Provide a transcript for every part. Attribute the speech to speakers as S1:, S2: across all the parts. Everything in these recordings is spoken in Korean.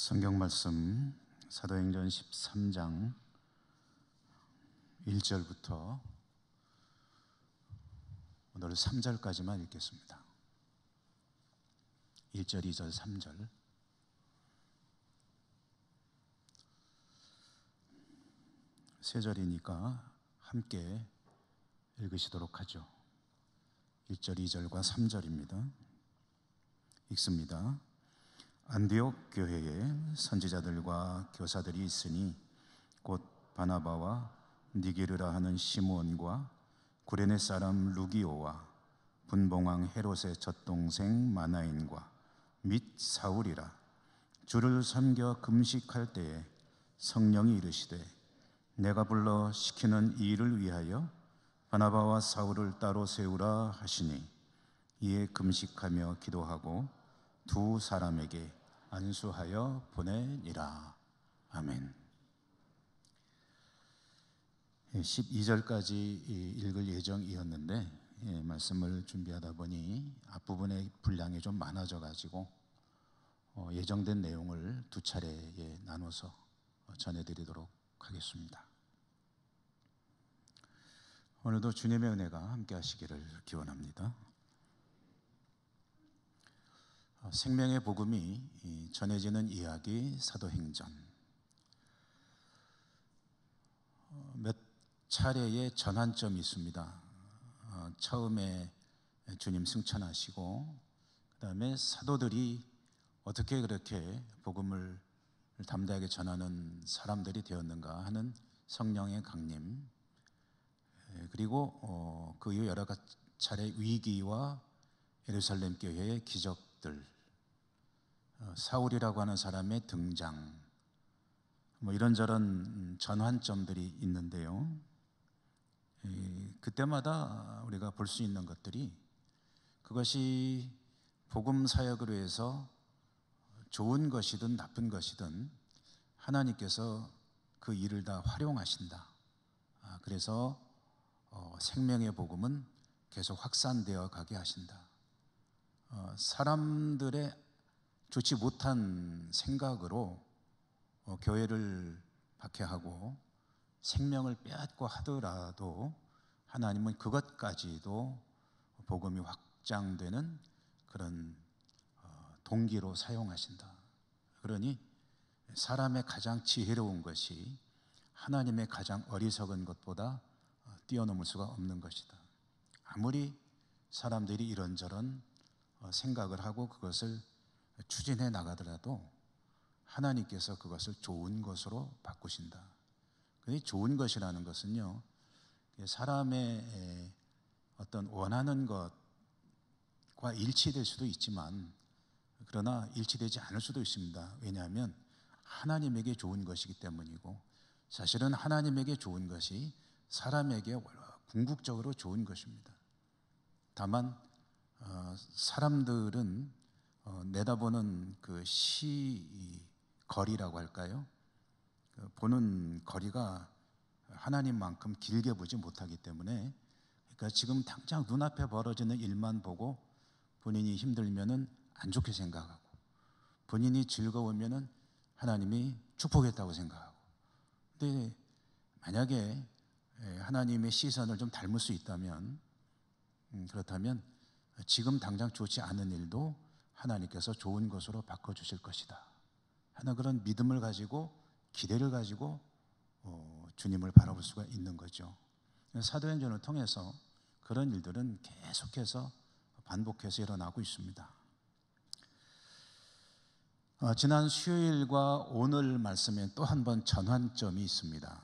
S1: 성경 말씀 사도행전 13장 1절부터 오늘 3절까지만 읽겠습니다. 1절, 2절, 3절. 세 절이니까 함께 읽으시도록 하죠. 1절, 2절과 3절입니다. 읽습니다. 안디옥 교회에 선지자들과 교사들이 있으니 곧 바나바와 니게르라 하는 시므온과 구레네 사람 루기오와 분봉왕 헤롯의 젖동생 마나인과 및 사울이라. 주를 섬겨 금식할 때에 성령이 이르시되 내가 불러 시키는 이 일을 위하여 바나바와 사울을 따로 세우라 하시니 이에 금식하며 기도하고 두 사람에게 안수하여 보내니라. 아멘. 12절까지 읽을 예정이었는데 말씀을 준비하다 보니 앞부분의 분량이 좀 많아져 가지고 예정된 내용을 두 차례에 나눠서 전해드리도록 하겠습니다. 오늘도 주님의 은혜가 함께 하시기를 기원합니다. 생명의 복음이 전해지는 이야기 사도행전, 몇 차례의 전환점이 있습니다. 처음에 주님 승천하시고 그 다음에 사도들이 어떻게 그렇게 복음을 담대하게 전하는 사람들이 되었는가 하는 성령의 강림, 그리고 그 이후 여러 차례 위기와 예루살렘 교회의 기적들, 사울이라고 하는 사람의 등장, 이런저런 전환점들이 있는데요. 그때마다 우리가 볼 수 있는 것들이 그것이 복음 사역으로 해서 좋은 것이든 나쁜 것이든 하나님께서 그 일을 다 활용하신다. 그래서 생명의 복음은 계속 확산되어 가게 하신다. 사람들의 좋지 못한 생각으로 교회를 박해하고 생명을 빼앗고 하더라도 하나님은 그것까지도 복음이 확장되는 그런 동기로 사용하신다. 그러니 사람의 가장 지혜로운 것이 하나님의 가장 어리석은 것보다 뛰어넘을 수가 없는 것이다. 아무리 사람들이 이런저런 생각을 하고 그것을 추진해 나가더라도 하나님께서 그것을 좋은 것으로 바꾸신다. 근데 좋은 것이라는 것은요, 사람의 어떤 원하는 것과 일치될 수도 있지만 그러나 일치되지 않을 수도 있습니다. 왜냐하면 하나님에게 좋은 것이기 때문이고, 사실은 하나님에게 좋은 것이 사람에게 궁극적으로 좋은 것입니다. 다만 사람들은 내다보는 그 시거리라고 할까요? 보는 거리가 하나님만큼 길게 보지 못하기 때문에, 그러니까 지금 당장 눈앞에 벌어지는 일만 보고 본인이 힘들면은 안 좋게 생각하고, 본인이 즐거우면은 하나님이 축복했다고 생각하고. 근데 만약에 하나님의 시선을 좀 닮을 수 있다면, 그렇다면 지금 당장 좋지 않은 일도 하나님께서 좋은 것으로 바꿔주실 것이다 하는 그런 믿음을 가지고, 기대를 가지고 주님을 바라볼 수가 있는 거죠. 사도행전을 통해서 그런 일들은 계속해서 반복해서 일어나고 있습니다. 지난 수요일과 오늘 말씀에 또 한 번 전환점이 있습니다.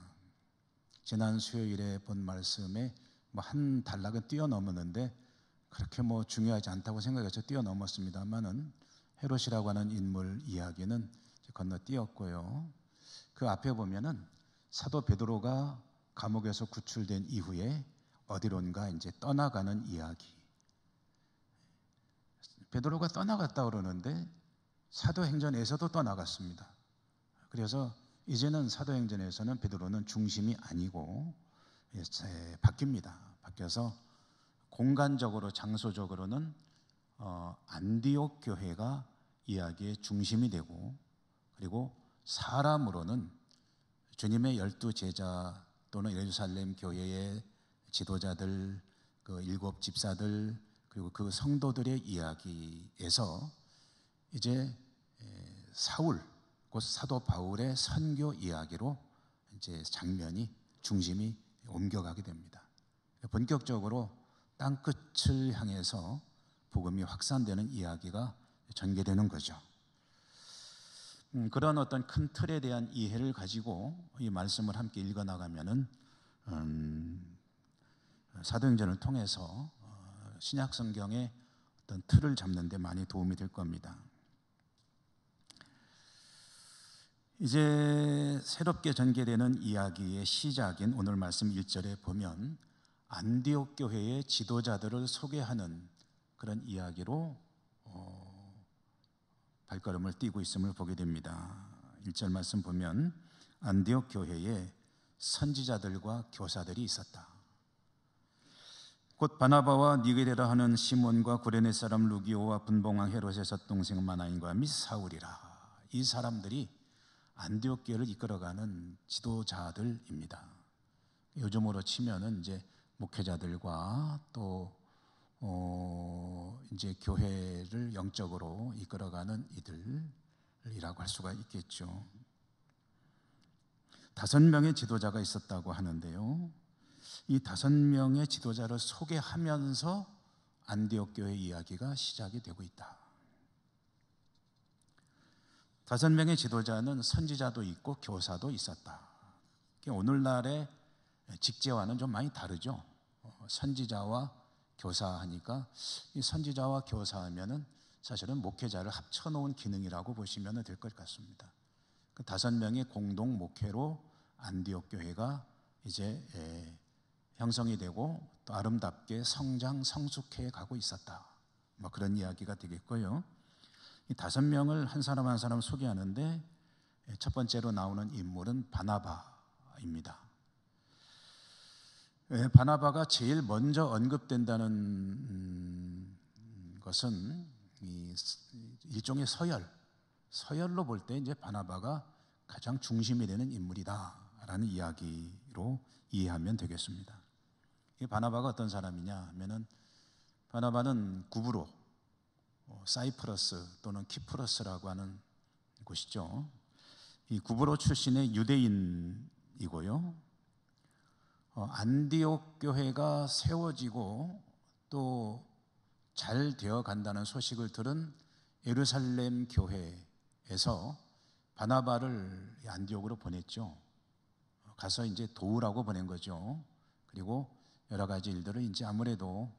S1: 지난 수요일에 본 말씀에 한 단락은 뛰어넘었는데 그렇게 중요하지 않다고 생각해서 뛰어넘었습니다만은 헤롯이라고 하는 인물 이야기는 건너뛰었고요. 그 앞에 보면은 사도 베드로가 감옥에서 구출된 이후에 어디론가 이제 떠나가는 이야기. 베드로가 떠나갔다 그러는데 사도행전에서도 떠나갔습니다. 그래서 이제는 사도행전에서는 베드로는 중심이 아니고 바뀝니다. 바뀌어서 공간적으로, 장소적으로는 안디옥 교회가 이야기의 중심이 되고, 그리고 사람으로는 주님의 12제자 또는 예루살렘 교회의 지도자들, 그 7 집사들, 그리고 그 성도들의 이야기에서 이제 사울, 곧 사도 바울의 선교 이야기로 이제 중심이 옮겨가게 됩니다. 본격적으로 땅 끝을 향해서 복음이 확산되는 이야기가 전개되는 거죠. 그런 어떤 큰 틀에 대한 이해를 가지고 이 말씀을 함께 읽어 나가면은 사도행전을 통해서 신약 성경의 어떤 틀을 잡는 데 많이 도움이 될 겁니다. 이제 새롭게 전개되는 이야기의 시작인 오늘 말씀 1절에 보면 안디옥 교회의 지도자들을 소개하는 그런 이야기로 발걸음을 띄고 있음을 보게 됩니다. 1절 말씀 보면 안디옥 교회에 선지자들과 교사들이 있었다. 곧 바나바와 니게레라 하는 시몬과 구레네 사람 루기오와 분봉왕 헤롯의 젖동생 마나인과 및 사울이라. 이 사람들이 안디옥 교회를 이끌어가는 지도자들입니다. 요즘으로 치면은 이제 목회자들과 또 이제 교회를 영적으로 이끌어가는 이들이라고 할 수가 있겠죠. 5명의 지도자가 있었다고 하는데요. 이 5명의 지도자를 소개하면서 안디옥 교회 이야기가 시작이 되고 있다. 5명의 지도자는 선지자도 있고 교사도 있었다. 오늘날의 직제와는 좀 많이 다르죠. 선지자와 교사하니까 이 선지자와 교사하면은 사실은 목회자를 합쳐놓은 기능이라고 보시면 될 것 같습니다. 그 5명의 공동 목회로 안디옥 교회가 이제 형성이 되고 또 아름답게 성숙해 가고 있었다. 뭐 그런 이야기가 되겠고요. 이 5명을 한 사람 한 사람 소개하는데 첫 번째로 나오는 인물은 바나바입니다. 바나바가 제일 먼저 언급된다는 것은 일종의 서열로 볼 때 이제 바나바가 가장 중심이 되는 인물이다라는 이야기로 이해하면 되겠습니다. 이 바나바가 어떤 사람이냐 하면은 바나바는 구브로, 사이프러스 또는 키프러스라고 하는 곳이죠. 이 구브로 출신의 유대인이고요. 안디옥 교회가 세워지고 또 잘 되어 간다는 소식을 들은 예루살렘 교회에서 바나바를 안디옥으로 보냈죠. 가서 이제 도우라고 보낸 거죠. 그리고 여러 가지 일들을 이제 아무래도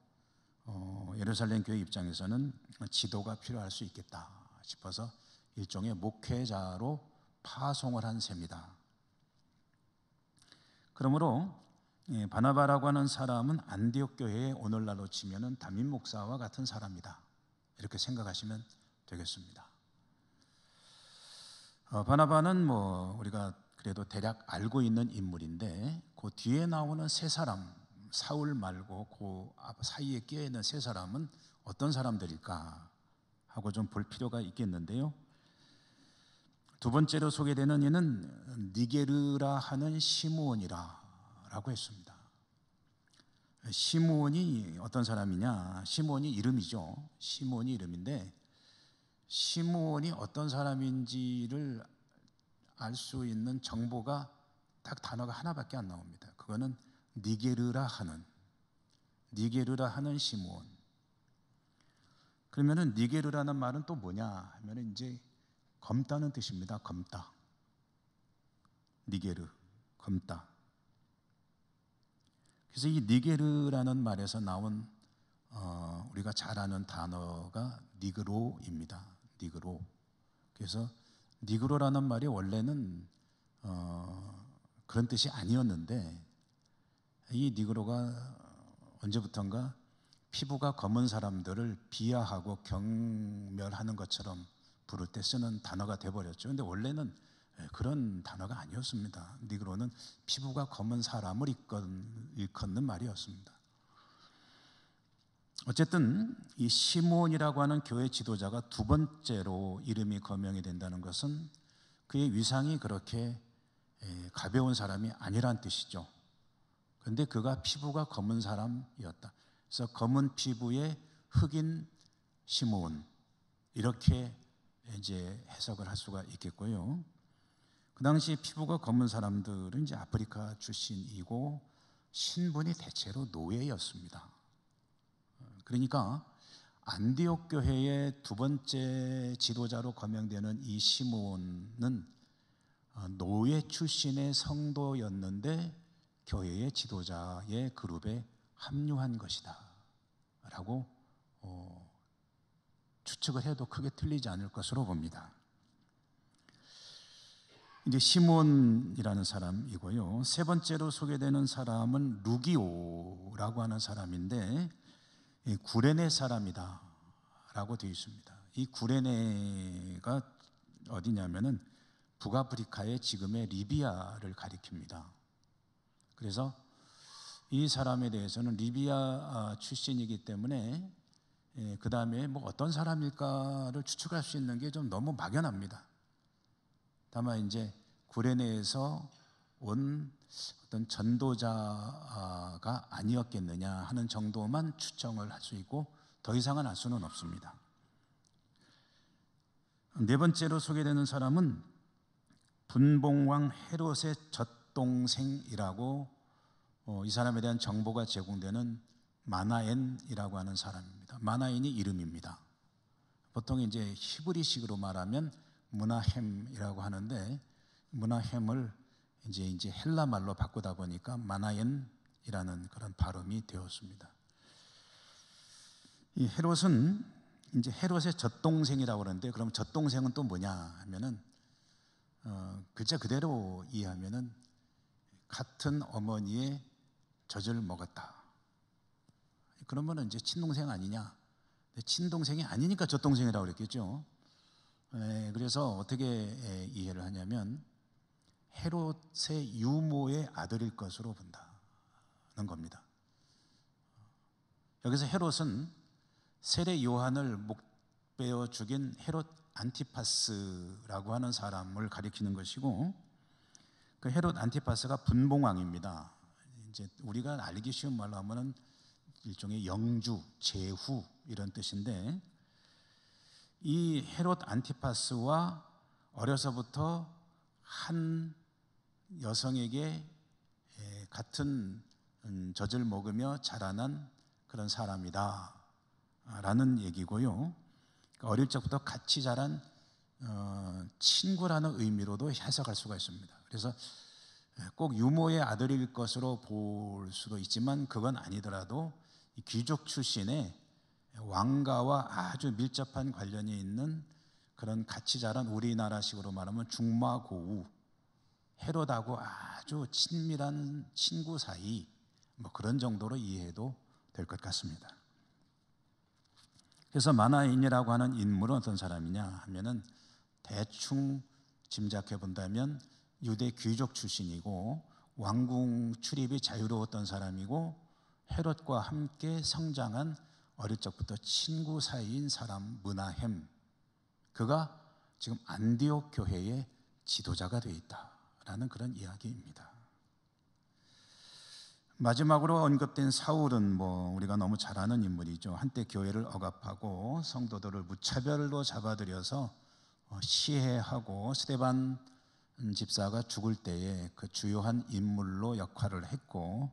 S1: 예루살렘 교회 입장에서는 지도가 필요할 수 있겠다 싶어서 일종의 목회자로 파송을 한 셈이다. 그러므로 바나바라고 하는 사람은 안디옥 교회의 오늘날로 치면은 담임 목사와 같은 사람이다. 이렇게 생각하시면 되겠습니다. 바나바는 뭐 우리가 그래도 대략 알고 있는 인물인데 그 뒤에 나오는 세 사람, 사울 말고 그 사이에 끼어 있는 세 사람은 어떤 사람들일까 하고 좀 볼 필요가 있겠는데요. 두 번째로 소개되는 이는 니게르라 하는 시므온이라고 했습니다. 시므온이 어떤 사람이냐? 시므온이 이름이죠. 시므온이 이름인데 시므온이 어떤 사람인지를 알 수 있는 정보가 딱 단어가 하나밖에 안 나옵니다. 그거는 니게르라 하는 시므온. 그러면은 니게르라는 말은 또 뭐냐 하면은 이제 검다는 뜻입니다. 검다. 니게르, 검다. 그래서 이 니게르라는 말에서 나온 우리가 잘 아는 단어가 니그로입니다. 니그로. 그래서 니그로라는 말이 원래는 그런 뜻이 아니었는데 이 니그로가 언제부턴가 피부가 검은 사람들을 비하하고 경멸하는 것처럼 부를 때 쓰는 단어가 돼버렸죠. 근데 원래는 그런 단어가 아니었습니다. 니그로는 피부가 검은 사람을 일컫는 말이었습니다. 어쨌든 이 시므온이라고 하는 교회 지도자가 두 번째로 이름이 거명이 된다는 것은 그의 위상이 그렇게 가벼운 사람이 아니란 뜻이죠. 그런데 그가 피부가 검은 사람이었다. 그래서 검은 피부의 흑인 시므온, 이렇게 이제 해석을 할 수가 있겠고요. 그 당시 피부가 검은 사람들은 이제 아프리카 출신이고 신분이 대체로 노예였습니다. 그러니까 안디옥 교회의 두 번째 지도자로 거명되는 이 시므온은 노예 출신의 성도였는데 교회의 지도자의 그룹에 합류한 것이다 라고 추측을 해도 크게 틀리지 않을 것으로 봅니다. 이제 시몬이라는 사람이고요. 세 번째로 소개되는 사람은 루기오라고 하는 사람인데 구레네 사람이다 라고 되어 있습니다. 이 구레네가 어디냐면은 북아프리카의 지금의 리비아를 가리킵니다. 그래서 이 사람에 대해서는 리비아 출신이기 때문에 그 다음에 뭐 어떤 사람일까를 추측할 수 있는 게 좀 너무 막연합니다. 다만 이제 구레네에서 온 어떤 전도자가 아니었겠느냐 하는 정도만 추정을 할 수 있고 더 이상은 알 수는 없습니다. 네 번째로 소개되는 사람은 분봉왕 헤롯의 젖동생이라고 이 사람에 대한 정보가 제공되는 마나엔이라고 하는 사람입니다. 마나엔이 이름입니다. 보통 이제 히브리식으로 말하면 무나햄이라고 하는데 무나햄을 이제 헬라 말로 바꾸다 보니까 마나엔이라는 그런 발음이 되었습니다. 이 헤롯은 이제 헤롯의 젖동생이라고 그러는데 그럼 젖동생은 또 뭐냐 하면은 글자 그대로 이해하면은 같은 어머니의 젖을 먹었다. 그러면은 이제 친동생 아니냐? 친동생이 아니니까 젖동생이라고 그랬겠죠. 그래서 어떻게 이해를 하냐면 헤롯의 유모의 아들일 것으로 본다는 겁니다. 여기서 헤롯은 세례 요한을 목베어 죽인 헤롯 안티파스라고 하는 사람을 가리키는 것이고 그 헤롯 안티파스가 분봉왕입니다. 이제 우리가 알기 쉬운 말로 하면은 일종의 영주, 제후 이런 뜻인데 이 헤롯 안티파스와 어려서부터 한 여성에게 같은 젖을 먹으며 자라난 그런 사람이다 라는 얘기고요. 어릴 적부터 같이 자란 친구라는 의미로도 해석할 수가 있습니다. 그래서 꼭 유모의 아들일 것으로 볼 수도 있지만 그건 아니더라도 귀족 출신의 왕가와 아주 밀접한 관련이 있는 그런 같이 자란 우리나라식으로 말하면 중마고우, 헤롯하고 아주 친밀한 친구 사이 뭐 그런 정도로 이해해도 될 것 같습니다. 그래서 마나인이라고 하는 인물은 어떤 사람이냐 하면은 대충 짐작해 본다면 유대 귀족 출신이고 왕궁 출입이 자유로웠던 사람이고 헤롯과 함께 성장한 어릴 적부터 친구 사이인 사람 무나햄, 그가 지금 안디옥 교회의 지도자가 되어 있다라는 그런 이야기입니다. 마지막으로 언급된 사울은 뭐 우리가 너무 잘 아는 인물이죠. 한때 교회를 억압하고 성도들을 무차별로 잡아들여서 시해하고 스데반 집사가 죽을 때에 그 주요한 인물로 역할을 했고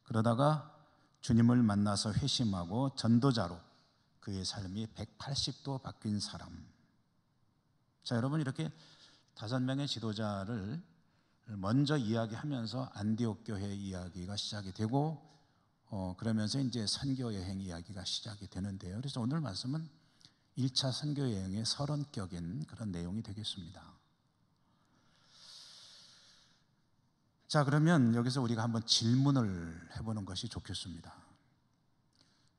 S1: 그러다가 주님을 만나서 회심하고 전도자로 그의 삶이 180도 바뀐 사람. 자, 여러분 이렇게 5명의 지도자를 먼저 이야기하면서 안디옥 교회 이야기가 시작이 되고 그러면서 이제 선교 여행 이야기가 시작이 되는데요. 그래서 오늘 말씀은 1차 선교 여행의 서론격인 그런 내용이 되겠습니다. 자, 그러면 여기서 우리가 한번 질문을 해보는 것이 좋겠습니다.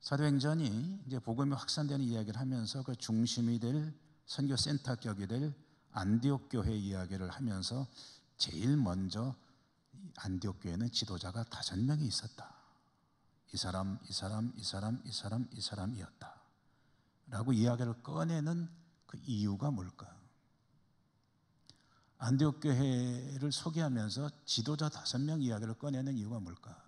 S1: 사도행전이 이제 복음이 확산되는 이야기를 하면서 그 중심이 될 선교센터격이 될 안디옥 교회 이야기를 하면서 제일 먼저 안디옥 교회는 지도자가 5명이 있었다. 이 사람, 이 사람, 이 사람, 이 사람, 이 사람이었다 라고 이야기를 꺼내는 그 이유가 뭘까? 안디옥 교회를 소개하면서 지도자 5명 이야기를 꺼내는 이유가 뭘까?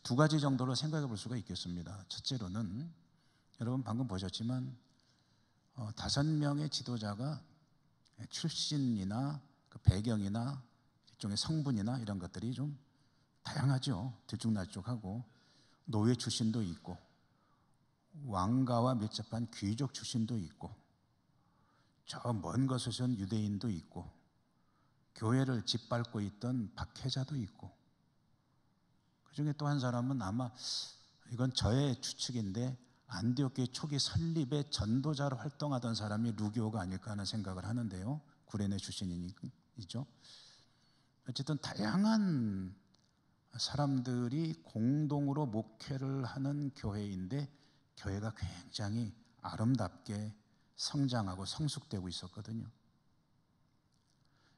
S1: 두 가지 정도로 생각해 볼 수가 있겠습니다. 첫째로는 여러분 방금 보셨지만 5명의 지도자가 출신이나 그 배경이나 일종의 성분이나 이런 것들이 좀 다양하죠. 들쭉날쭉하고 노예 출신도 있고 왕가와 밀접한 귀족 출신도 있고 저 먼 곳에선 유대인도 있고 교회를 짓밟고 있던 박해자도 있고 그중에 또 한 사람은 아마 이건 저의 추측인데 안디옥 교회 초기 설립의 전도자로 활동하던 사람이 루기오가 아닐까 하는 생각을 하는데요. 구레네 출신이죠. 어쨌든 다양한 사람들이 공동으로 목회를 하는 교회인데 교회가 굉장히 아름답게 성장하고 성숙되고 있었거든요.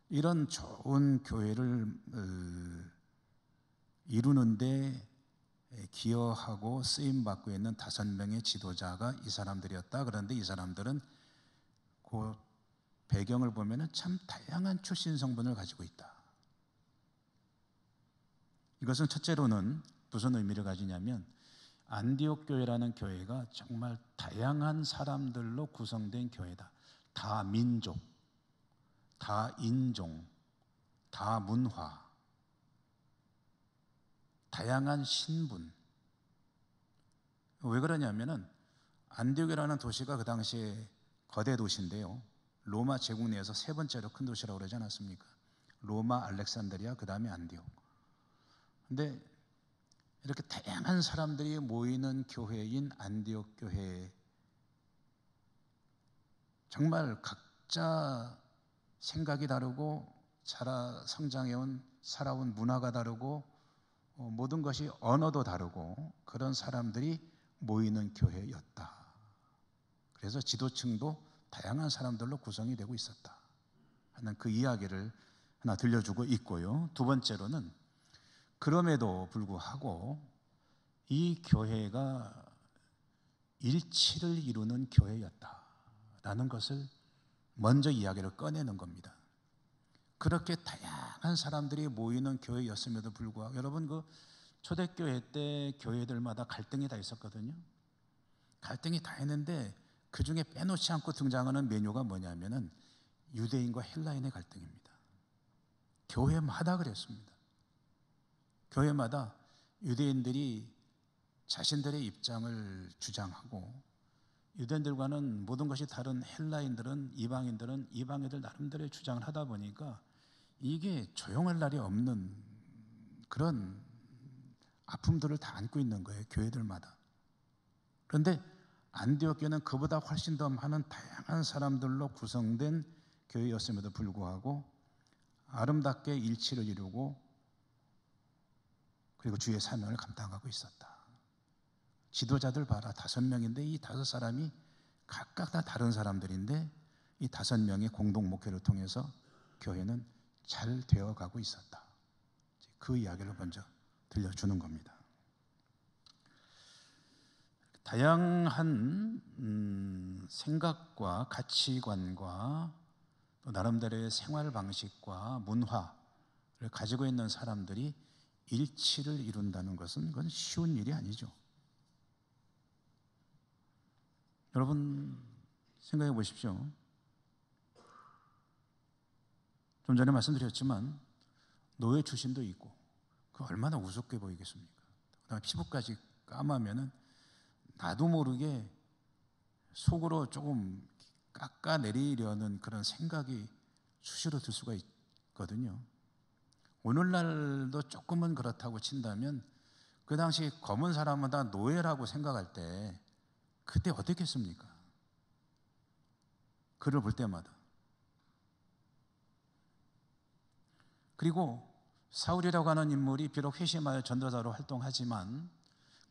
S1: 이런 좋은 교회를 이루는데 기여하고 쓰임받고 있는 5명의 지도자가 이 사람들이었다. 그런데 이 사람들은 그 배경을 보면 참 다양한 출신 성분을 가지고 있다. 이것은 첫째로는 무슨 의미를 가지냐면 안디옥 교회라는 교회가 정말 다양한 사람들로 구성된 교회다. 다 민족, 다 인종, 다 문화, 다양한 신분. 왜 그러냐면은 안디옥이라는 도시가 그 당시에 거대 도시인데요. 로마 제국 내에서 3번째로 큰 도시라고 그러지 않았습니까? 로마, 알렉산드리아, 그 다음에 안디옥. 근데 이렇게 다양한 사람들이 모이는 교회인 안디옥 교회, 정말 각자 생각이 다르고 성장해온 살아온 문화가 다르고 모든 것이 언어도 다르고 그런 사람들이 모이는 교회였다. 그래서 지도층도 다양한 사람들로 구성이 되고 있었다 하는 그 이야기를 하나 들려주고 있고요. 두 번째로는 그럼에도 불구하고 이 교회가 일치를 이루는 교회였다라는 것을 먼저 이야기를 꺼내는 겁니다. 그렇게 다양한 사람들이 모이는 교회였음에도 불구하고 여러분 그 초대교회 때 교회들마다 갈등이 다 있었거든요. 갈등이 다 있는데 그 중에 빼놓지 않고 등장하는 메뉴가 뭐냐면은 유대인과 헬라인의 갈등입니다. 교회마다 그랬습니다. 교회마다 유대인들이 자신들의 입장을 주장하고 유대인들과는 모든 것이 다른 헬라인들은 이방인들 나름대로의 주장을 하다 보니까 이게 조용할 날이 없는 그런 아픔들을 다 안고 있는 거예요. 교회들마다. 그런데 안디옥 교회는 그보다 훨씬 더 많은 다양한 사람들로 구성된 교회였음에도 불구하고 아름답게 일치를 이루고 그리고 주의 사명을 감당하고 있었다. 지도자들 봐라. 5명인데 이 5사람이 각각 다 다른 사람들인데 이 5명의 공동 목회를 통해서 교회는 잘 되어가고 있었다. 그 이야기를 먼저 들려주는 겁니다. 다양한 생각과 가치관과 또 나름대로의 생활 방식과 문화를 가지고 있는 사람들이 일치를 이룬다는 것은 그건 쉬운 일이 아니죠. 여러분 생각해 보십시오. 좀 전에 말씀드렸지만 노예 출신도 있고 그 얼마나 우습게 보이겠습니까? 그다음에 피부까지 까마면은 나도 모르게 속으로 조금 깎아내리려는 그런 생각이 수시로 들 수가 있거든요. 오늘날도 조금은 그렇다고 친다면 그 당시 검은 사람은 다 노예라고 생각할 때 그때 어떻겠습니까? 그를 볼 때마다. 그리고 사울이라고 하는 인물이 비록 회심하여 전도자로 활동하지만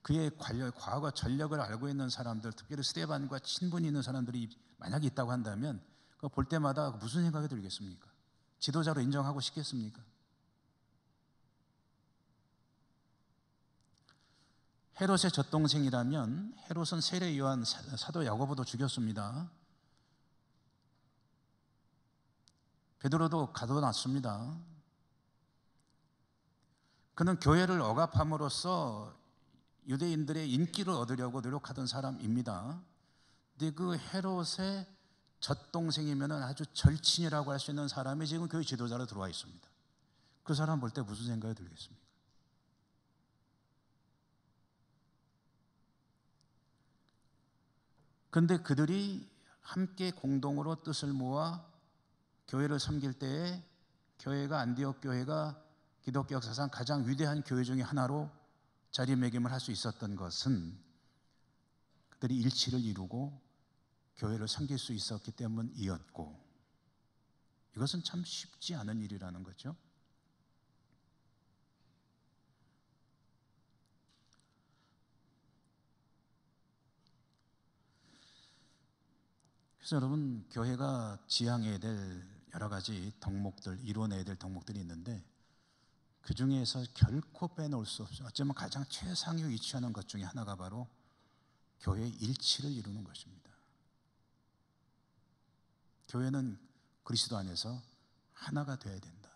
S1: 그의 과거 전력을 알고 있는 사람들, 특별히 스데반과 친분이 있는 사람들이 만약에 있다고 한다면 그거 볼 때마다 무슨 생각이 들겠습니까? 지도자로 인정하고 싶겠습니까? 헤롯의 젖동생이라면 헤롯은 세례 요한 사도 야고보도 죽였습니다. 베드로도 가둬놨습니다. 그는 교회를 억압함으로써 유대인들의 인기를 얻으려고 노력하던 사람입니다. 근데 그 헤롯의 젖동생이면 아주 절친이라고 할 수 있는 사람이 지금 교회 지도자로 들어와 있습니다. 그 사람 볼 때 무슨 생각이 들겠습니까? 그런데 그들이 함께 공동으로 뜻을 모아 교회를 섬길 때에 교회가 안디옥 교회가 기독교 역사상 가장 위대한 교회 중에 하나로 자리매김을 할 수 있었던 것은 그들이 일치를 이루고 교회를 섬길 수 있었기 때문이었고, 이것은 참 쉽지 않은 일이라는 거죠. 그래서 여러분, 교회가 지향해야 될 여러 가지 덕목들, 이뤄내야 될 덕목들이 있는데 그 중에서 결코 빼놓을 수 없어요. 어쩌면 가장 최상위 위치하는 것 중에 하나가 바로 교회의 일치를 이루는 것입니다. 교회는 그리스도 안에서 하나가 되어야 된다.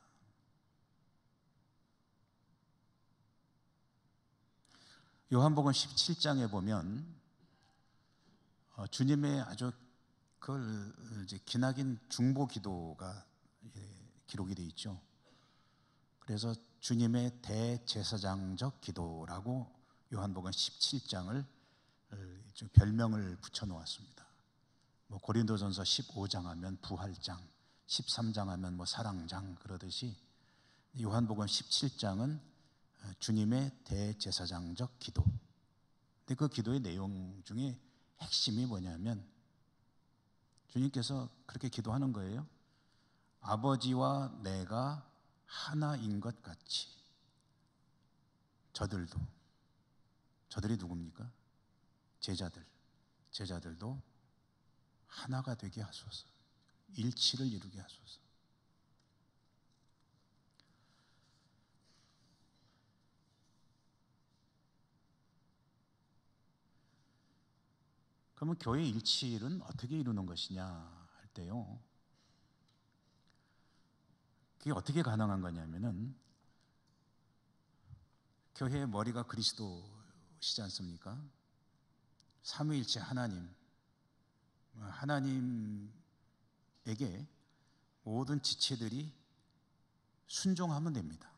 S1: 요한복음 17장에 보면 주님의 아주 그걸 이제 기나긴 중보 기도가 기록이 되어 있죠. 그래서 주님의 대제사장적 기도라고 요한복음 17장을 별명을 붙여 놓았습니다. 뭐 고린도전서 15장 하면 부활장, 13장 하면 뭐 사랑장 그러듯이 요한복음 17장은 주님의 대제사장적 기도. 근데 그 기도의 내용 중에 핵심이 뭐냐면 주님께서 그렇게 기도하는 거예요. 아버지와 내가 하나인 것 같이 저들이 누굽니까? 제자들도 하나가 되게 하소서. 일치를 이루게 하소서. 그러면 교회 일치를 어떻게 이루는 것이냐 할 때요, 그게 어떻게 가능한 거냐면은 교회의 머리가 그리스도시지 않습니까? 삼위일체 하나님에게 모든 지체들이 순종하면 됩니다.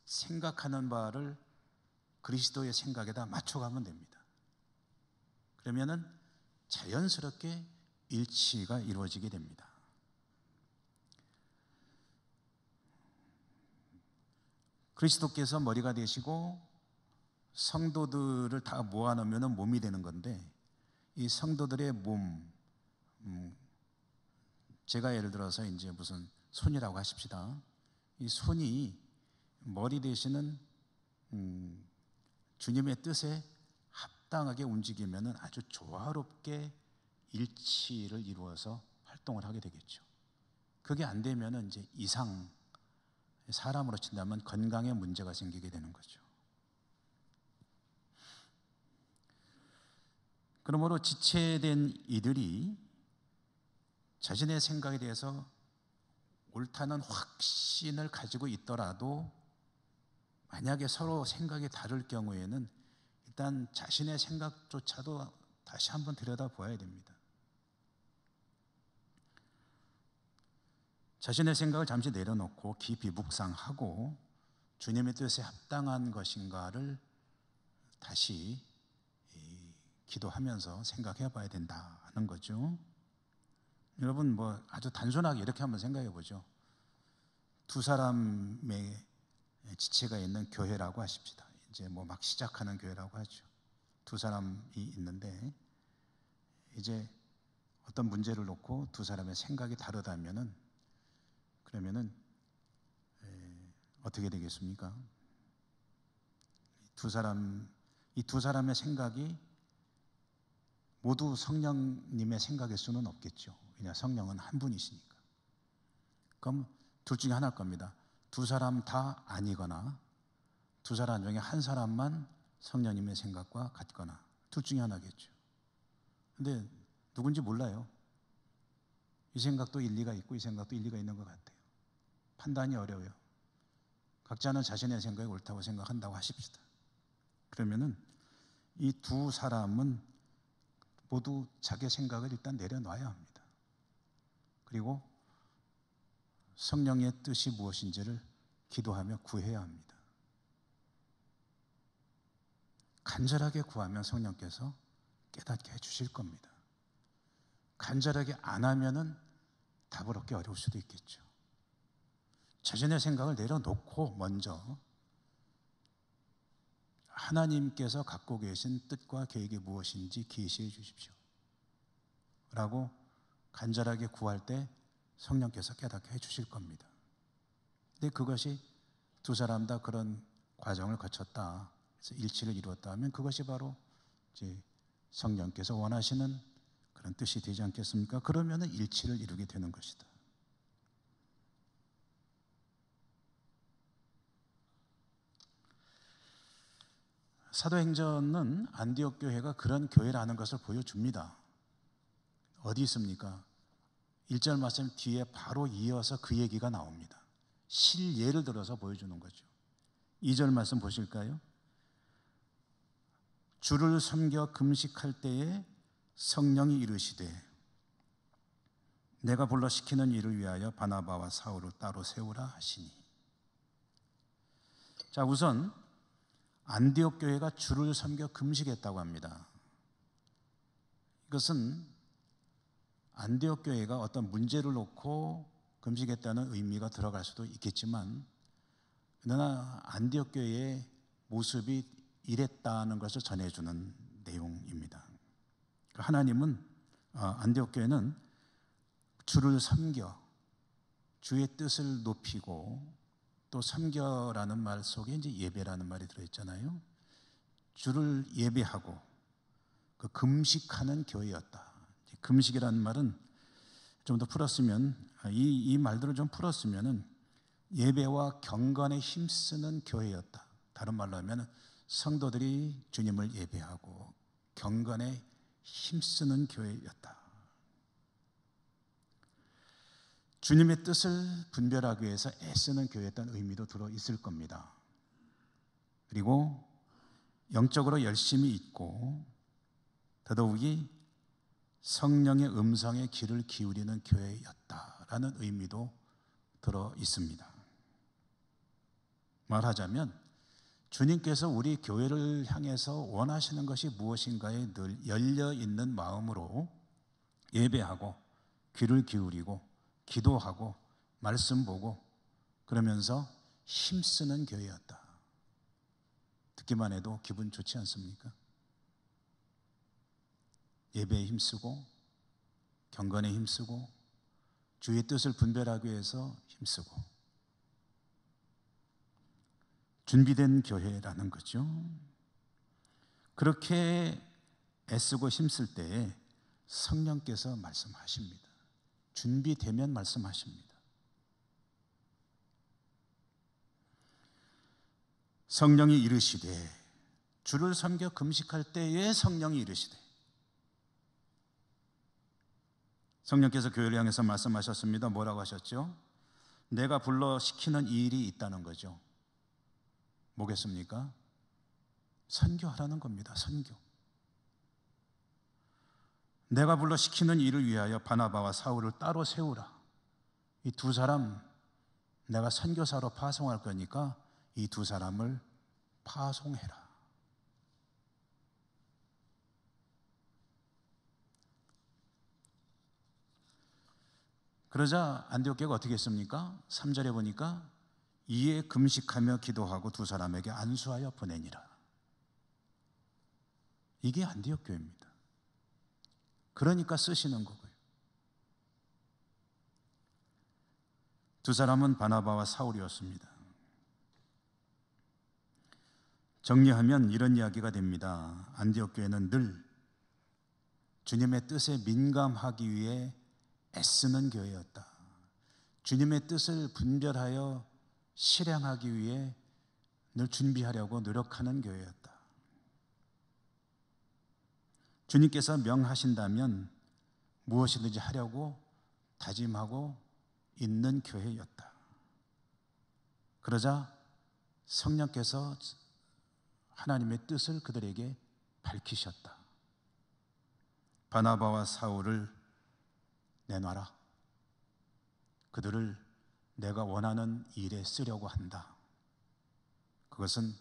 S1: 생각하는 바를 그리스도의 생각에다 맞춰가면 됩니다. 그러면은 자연스럽게 일치가 이루어지게 됩니다. 그리스도께서 머리가 되시고 성도들을 다 모아놓으면 몸이 되는 건데, 이 성도들의 몸, 제가 예를 들어서 이제 무슨 손이라고 하십시다. 이 손이 머리 되시는 주님의 뜻에 합당하게 움직이면 아주 조화롭게 일치를 이루어서 활동을 하게 되겠죠. 그게 안 되면 이제 사람으로 친다면 건강에 문제가 생기게 되는 거죠. 그러므로 지체된 이들이 자신의 생각에 대해서 옳다는 확신을 가지고 있더라도 만약에 서로 생각이 다를 경우에는 일단 자신의 생각조차도 다시 한번 들여다보아야 됩니다. 자신의 생각을 잠시 내려놓고 깊이 묵상하고 주님의 뜻에 합당한 것인가를 다시 기도하면서 생각해 봐야 된다는 거죠. 여러분, 뭐 아주 단순하게 이렇게 한번 생각해 보죠. 두 사람의 지체가 있는 교회라고 하십시다. 이제 뭐 막 시작하는 교회라고 하죠. 두 사람이 있는데 이제 어떤 문제를 놓고 두 사람의 생각이 다르다면은 그러면은 어떻게 되겠습니까? 이 두 사람의 생각이 모두 성령님의 생각일 수는 없겠죠. 왜냐, 성령은 한 분이시니까. 그럼 둘 중에 하나일 겁니다. 두 사람 다 아니거나 두 사람 중에 한 사람만 성령님의 생각과 같거나 둘 중에 하나겠죠. 근데 누군지 몰라요. 이 생각도 일리가 있고 이 생각도 일리가 있는 것 같아요. 판단이 어려워요. 각자는 자신의 생각이 옳다고 생각한다고 하십시다. 그러면은 이 두 사람은 모두 자기 생각을 일단 내려놔야 합니다. 그리고 성령의 뜻이 무엇인지를 기도하며 구해야 합니다. 간절하게 구하면 성령께서 깨닫게 해주실 겁니다. 간절하게 안 하면은 답을 얻기 어려울 수도 있겠죠. 자신의 생각을 내려놓고 먼저 하나님께서 갖고 계신 뜻과 계획이 무엇인지 계시해 주십시오 라고 간절하게 구할 때 성령께서 깨닫게 해 주실 겁니다. 근데 그것이 두 사람 다 그런 과정을 거쳤다, 그래서 일치를 이루었다 하면 그것이 바로 이제 성령께서 원하시는 그런 뜻이 되지 않겠습니까? 그러면 일치를 이루게 되는 것이다. 사도행전은 안디옥 교회가 그런 교회라는 것을 보여줍니다. 어디 있습니까? 1절 말씀 뒤에 바로 이어서 그 얘기가 나옵니다. 실예를 들어서 보여주는 거죠. 2절 말씀 보실까요? 주를 섬겨 금식할 때에 성령이 이르시되 내가 불러 시키는 일을 위하여 바나바와 사울을 따로 세우라 하시니. 자, 우선 안디옥 교회가 주를 섬겨 금식했다고 합니다. 이것은 안디옥 교회가 어떤 문제를 놓고 금식했다는 의미가 들어갈 수도 있겠지만, 그러나 안디옥 교회의 모습이 이랬다는 것을 전해주는 내용입니다. 하나님은 안디옥 교회는 주를 섬겨 주의 뜻을 높이고, 또 섬겨라는 말 속에 이제 예배라는 말이 들어있잖아요. 주를 예배하고 그 금식하는 교회였다. 금식이라는 말은 좀 더 풀었으면, 이 말들을 좀 풀었으면은 예배와 경건에 힘쓰는 교회였다. 다른 말로 하면 성도들이 주님을 예배하고 경건에 힘쓰는 교회였다. 주님의 뜻을 분별하기 위해서 애쓰는 교회였다는 의미도 들어 있을 겁니다. 그리고 영적으로 열심히 있고 더더욱이 성령의 음성에 귀를 기울이는 교회였다라는 의미도 들어 있습니다. 말하자면 주님께서 우리 교회를 향해서 원하시는 것이 무엇인가에 늘 열려있는 마음으로 예배하고 귀를 기울이고 기도하고 말씀 보고 그러면서 힘쓰는 교회였다. 듣기만 해도 기분 좋지 않습니까? 예배에 힘쓰고 경건에 힘쓰고 주의 뜻을 분별하기 위해서 힘쓰고 준비된 교회라는 거죠. 그렇게 애쓰고 힘쓸 때에 성령께서 말씀하십니다. 준비되면 말씀하십니다. 성령이 이르시되, 주를 섬겨 금식할 때에 성령이 이르시되, 성령께서 교회를 향해서 말씀하셨습니다. 뭐라고 하셨죠? 내가 불러 시키는 일이 있다는 거죠. 뭐겠습니까? 선교하라는 겁니다. 선교. 내가 불러 시키는 일을 위하여 바나바와 사울을 따로 세우라. 이 두 사람 내가 선교사로 파송할 거니까 이 두 사람을 파송해라. 그러자 안디옥 교회가 어떻게 했습니까? 3절에 보니까 이에 금식하며 기도하고 두 사람에게 안수하여 보내니라. 이게 안디옥 교회입니다. 그러니까 쓰시는 거고요. 두 사람은 바나바와 사울이었습니다. 정리하면 이런 이야기가 됩니다. 안디옥 교회는 늘 주님의 뜻에 민감하기 위해 애쓰는 교회였다. 주님의 뜻을 분별하여 실행하기 위해 준비하려고 노력하는 교회였다. 주님께서 명하신다면 무엇이든지 하려고 다짐하고 있는 교회였다. 그러자 성령께서 하나님의 뜻을 그들에게 밝히셨다. 바나바와 사울을 내놔라. 그들을 내가 원하는 일에 쓰려고 한다. 그것은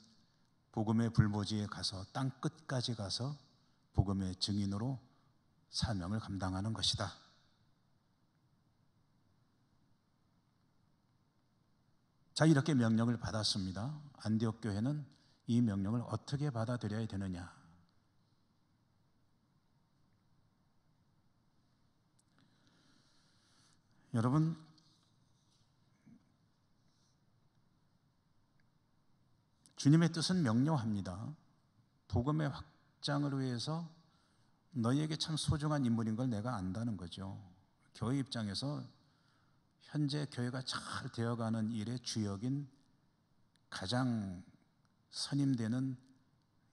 S1: 복음의 불모지에 가서 땅 끝까지 가서 복음의 증인으로 사명을 감당하는 것이다. 자, 이렇게 명령을 받았습니다. 안디옥 교회는 이 명령을 어떻게 받아들여야 되느냐? 여러분, 주님의 뜻은 명료합니다. 복음의 확장을 위해서 너희에게 참 소중한 인물인 걸 내가 안다는 거죠. 교회 입장에서 현재 교회가 잘 되어가는 일의 주역인 가장 선임되는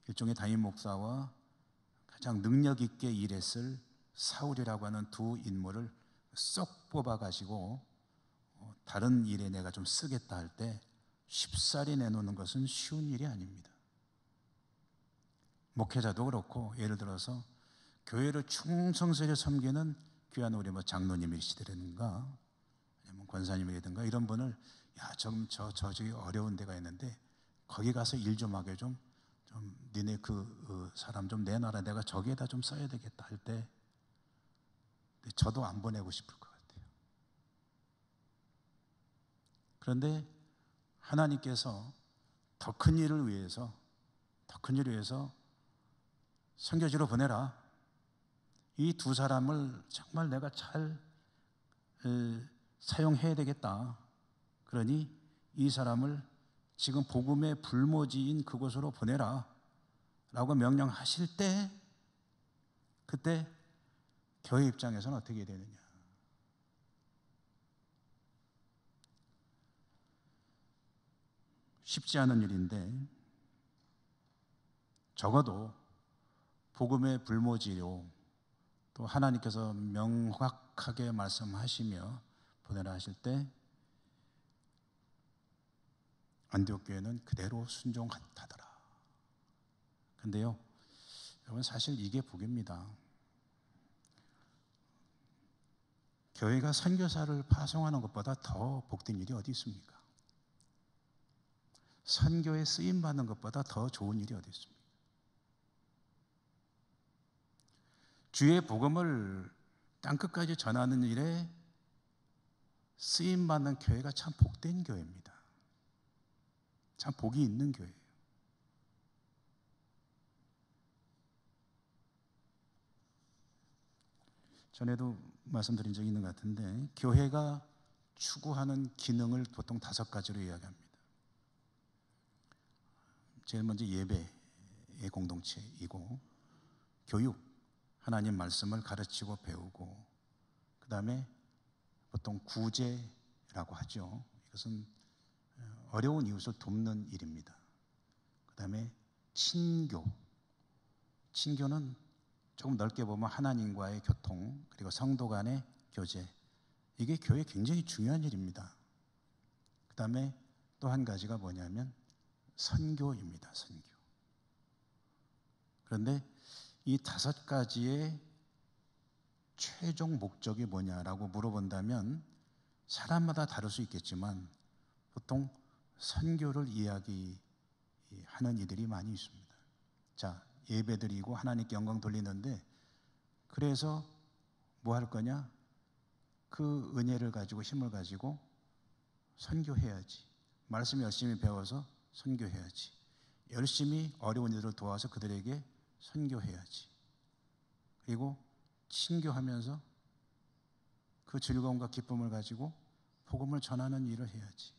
S1: 일종의 담임 목사와 가장 능력 있게 일했을 사울이라고 하는 두 인물을 쏙 뽑아가지고 다른 일에 내가 좀 쓰겠다 할 때 쉽사리 내놓는 것은 쉬운 일이 아닙니다. 목회자도 그렇고, 예를 들어서 교회를 충성스레 섬기는 귀한 우리 장로님이시라든가 아니면 권사님이라든가 이런 분을 저기 어려운 데가 있는데 거기 가서 일 좀 하게 좀 니네 그 사람 좀 내놔라. 내가 저기에다 좀 써야 되겠다 할 때 저도 안 보내고 싶을 것 같아요. 그런데 하나님께서 더 큰 일을 위해서 선교지로 보내라. 이 두 사람을 정말 내가 잘 사용해야 되겠다. 그러니 이 사람을 지금 복음의 불모지인 그곳으로 보내라 라고 명령하실 때, 그때 교회 입장에서는 어떻게 되느냐? 쉽지 않은 일인데 적어도 복음의 불모지로 또 하나님께서 명확하게 말씀하시며 보내라 하실 때 안디옥 교회는 그대로 순종하더라. 근데요, 여러분, 사실 이게 복입니다. 교회가 선교사를 파송하는 것보다 더 복된 일이 어디 있습니까? 선교에 쓰임 받는 것보다 더 좋은 일이 어디 있습니까? 주의 복음을 땅끝까지 전하는 일에 쓰임 받는 교회가 참 복된 교회입니다. 참 복이 있는 교회예요. 전에도 말씀드린 적이 있는 것 같은데, 교회가 추구하는 기능을 보통 5가지로 이야기합니다. 제일 먼저 예배의 공동체이고, 교육, 하나님 말씀을 가르치고 배우고, 그 다음에 보통 구제라고 하죠. 이것은 어려운 이웃을 돕는 일입니다. 그 다음에 친교는 조금 넓게 보면 하나님과의 교통, 그리고 성도 간의 교제, 이게 교회에 굉장히 중요한 일입니다. 그 다음에 또 한 가지가 뭐냐면 선교입니다. 선교. 그런데 이 5가지의 최종 목적이 뭐냐라고 물어본다면 사람마다 다를 수 있겠지만 보통 선교를 이야기하는 이들이 많이 있습니다. 자, 예배드리고 하나님께 영광 돌리는데, 그래서 뭐 할 거냐? 그 은혜를 가지고, 힘을 가지고 선교해야지. 말씀 열심히 배워서 선교해야지. 열심히 어려운 이들을 도와서 그들에게 선교해야지. 그리고 친교하면서 그 즐거움과 기쁨을 가지고 복음을 전하는 일을 해야지.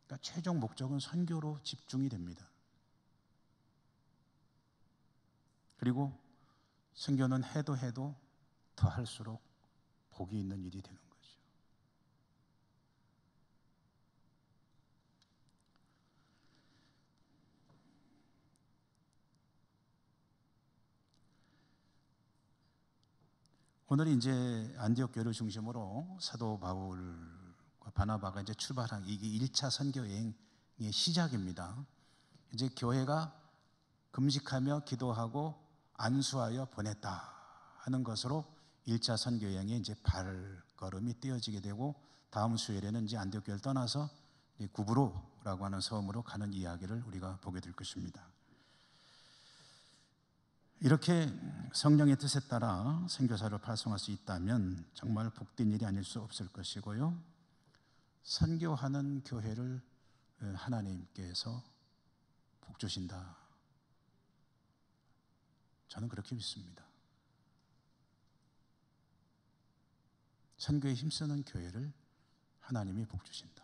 S1: 그러니까 최종 목적은 선교로 집중이 됩니다. 그리고 선교는 해도 더 할수록 복이 있는 일이 되는 거죠. 오늘이 이제 안디옥 교회를 중심으로 사도 바울과 바나바가 이제 출발한 이게 1차 선교 여행의 시작입니다. 이제 교회가 금식하며 기도하고 안수하여 보냈다 하는 것으로 1차 선교 여행의 이제 발걸음이 떼어지게 되고, 다음 수요일에는 이제 안디옥 교회를 떠나서 구브로라고 하는 섬으로 가는 이야기를 우리가 보게 될 것입니다. 이렇게 성령의 뜻에 따라 선교사를 발송할 수 있다면 정말 복된 일이 아닐 수 없을 것이고요. 선교하는 교회를 하나님께서 복 주신다. 저는 그렇게 믿습니다. 선교에 힘쓰는 교회를 하나님이 복 주신다.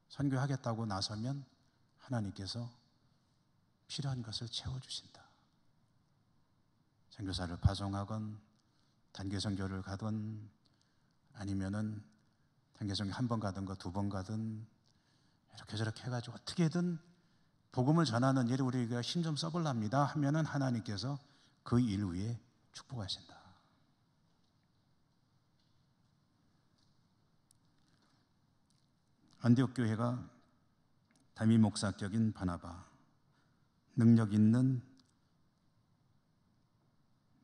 S1: 선교하겠다고 나서면 하나님께서 필요한 것을 채워주신다. 선교사를 파송하건 단기 선교를 가든 아니면은 단기 선교 한 번 가든 두 번 가든 이렇게 저렇게 해가지고 어떻게든 복음을 전하는 일에 우리가 힘 좀 써볼랍니다 하면은 하나님께서 그 일 위에 축복하신다. 안디옥 교회가 담임 목사격인 바나바, 능력 있는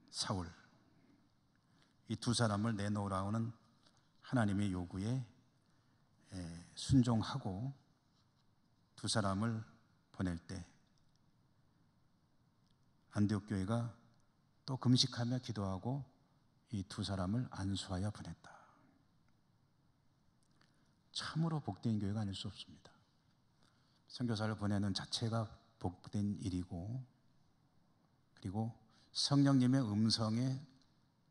S1: 사울, 이 두 사람을 내놓으라는 하나님의 요구에 순종하고 두 사람을 보낼 때 안디옥 교회가 또 금식하며 기도하고 이 두 사람을 안수하여 보냈다. 참으로 복된 교회가 아닐 수 없습니다. 선교사를 보내는 자체가 복된 일이고, 그리고 성령님의 음성에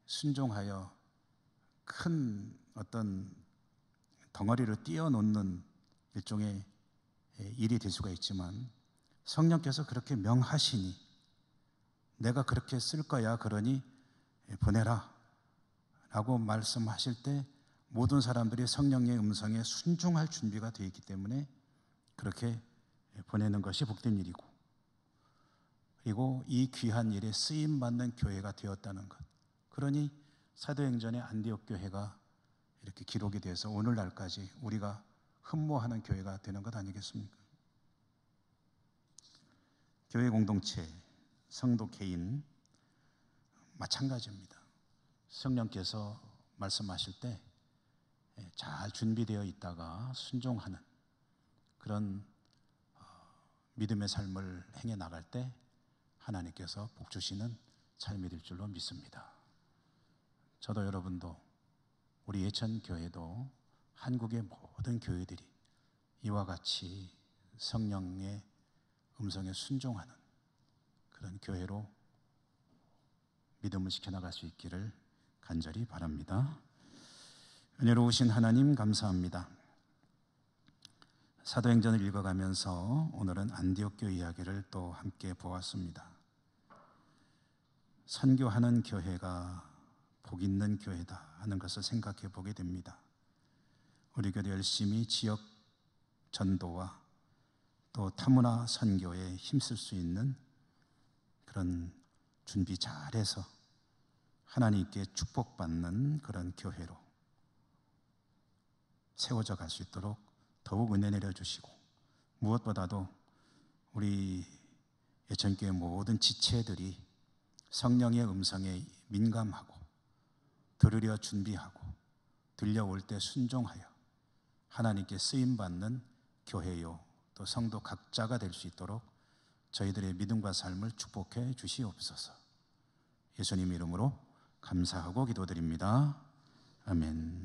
S1: 순종하여 큰 어떤 덩어리를 띄워놓는 일종의 일이 될 수가 있지만, 성령께서 그렇게 명하시니 내가 그렇게 쓸 거야 그러니 보내라 라고 말씀하실 때 모든 사람들이 성령의 음성에 순종할 준비가 되어 있기 때문에 그렇게 보내는 것이 복된 일이고, 그리고 이 귀한 일에 쓰임받는 교회가 되었다는 것, 그러니 사도행전의 안디옥 교회가 이렇게 기록이 돼서 오늘날까지 우리가 흠모하는 교회가 되는 것 아니겠습니까? 교회 공동체, 성도 개인 마찬가지입니다. 성령께서 말씀하실 때 잘 준비되어 있다가 순종하는 그런 믿음의 삶을 행해 나갈 때 하나님께서 복 주시는 삶이 될 줄로 믿습니다. 저도 여러분도 우리 예천교회도 한국의 모든 교회들이 이와 같이 성령의 음성에 순종하는 그런 교회로 믿음을 지켜나갈 수 있기를 간절히 바랍니다. 은혜로우신 하나님 감사합니다. 사도행전을 읽어가면서 오늘은 안디옥 교회 이야기를 또 함께 보았습니다. 선교하는 교회가 복 있는 교회다 하는 것을 생각해 보게 됩니다. 우리 교회 열심히 지역 전도와 또 타문화 선교에 힘쓸 수 있는 그런 준비 잘해서 하나님께 축복받는 그런 교회로 세워져 갈 수 있도록 더욱 은혜 내려주시고, 무엇보다도 우리 예천교회 모든 지체들이 성령의 음성에 민감하고 들으려 준비하고 들려올 때 순종하여 하나님께 쓰임받는 교회요 또 성도 각자가 될 수 있도록 저희들의 믿음과 삶을 축복해 주시옵소서. 예수님 이름으로 감사하고 기도드립니다. 아멘.